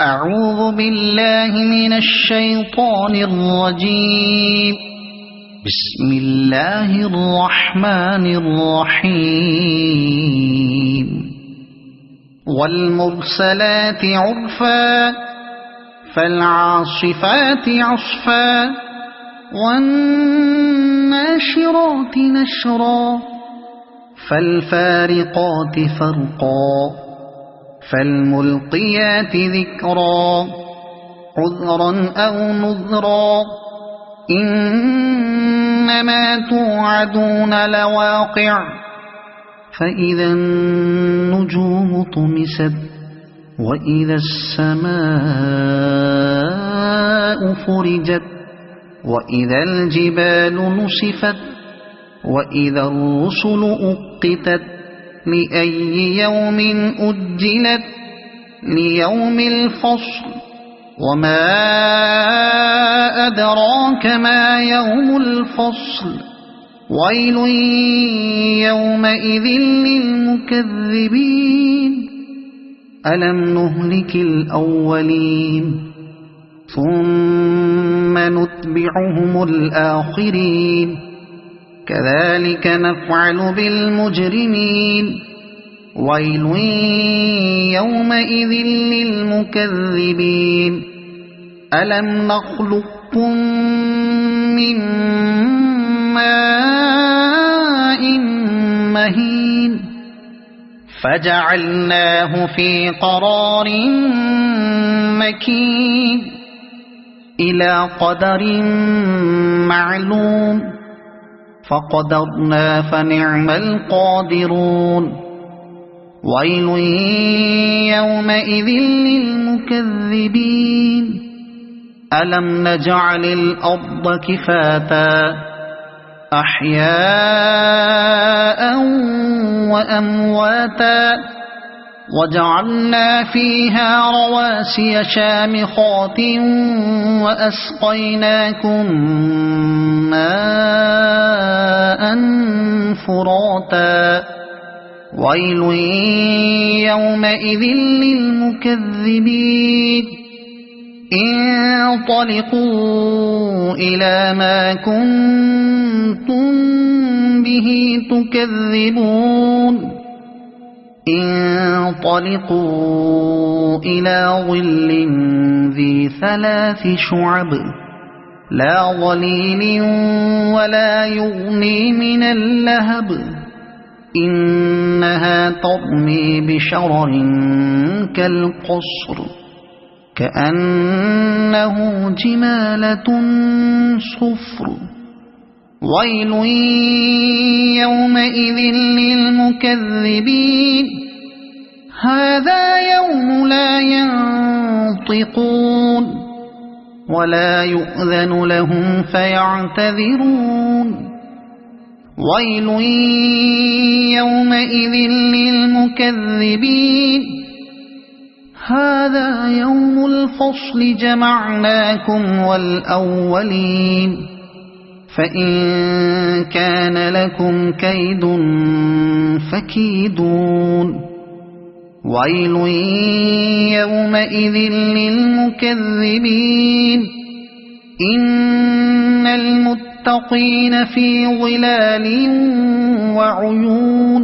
أعوذ بالله من الشيطان الرجيم. بسم الله الرحمن الرحيم. والمرسلات عرفا فالعاصفات عصفا والناشرات نشرا فالفارقات فرقا فالملقيات ذكرا عذرا أو نذرا إنما توعدون لواقع فإذا النجوم طمست وإذا السماء فرجت وإذا الجبال نسفت وإذا الرسل أقتت لأي يوم أجلت ليوم الفصل وما أدراك ما يوم الفصل ويل يومئذ للمكذبين ألم نهلك الأولين ثم نتبعهم الآخرين كذلك نفعل بالمجرمين ويل يومئذ للمكذبين ألم نخلقكم من ماء مهين فجعلناه في قرار مكين إلى قدر معلوم فقدرنا فنعم القادرون ويل يومئذ للمكذبين ألم نجعل الأرض كفاتا أحياء وأمواتا وجعلنا فيها رواسي شامخات وأسقيناكم ماء فراتا ويل يومئذ للمكذبين انطلقوا إلى ما كنتم به تكذبون انطلقوا إلى ظل ذي 3 شعب لا ظليل ولا يغني من اللهب إنها ترمي بشرر كالقصر كأنه جمالة صفر ويل يومئذ للمكذبين هذا يوم لا ينطقون ولا يؤذن لهم فيعتذرون ويل يومئذ للمكذبين هذا يوم الفصل جمعناكم والأولين فإن كان لكم كيد فكيدون ويل يومئذ للمكذبين إن المتقين في ظلال وعيون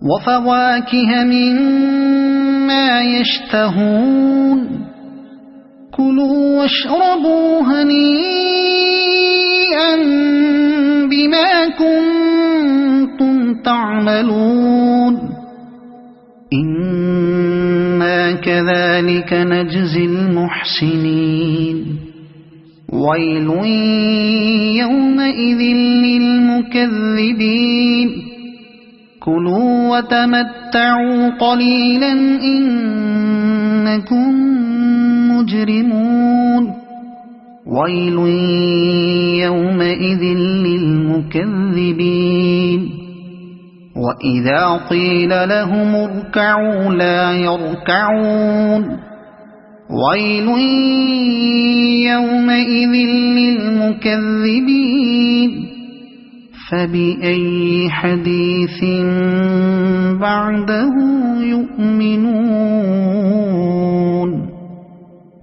وفواكه مما يشتهون كلوا واشربوا هنيئا بما كنتم تعملون إنا كذلك نجزي المحسنين ويل يومئذ للمكذبين كلوا وتمتعوا قليلا إنكم مجرمون ويل يومئذ للمكذبين وإذا قيل لهم اركعوا لا يركعون ويل يومئذ للمكذبين فبأي حديث بعده يؤمنون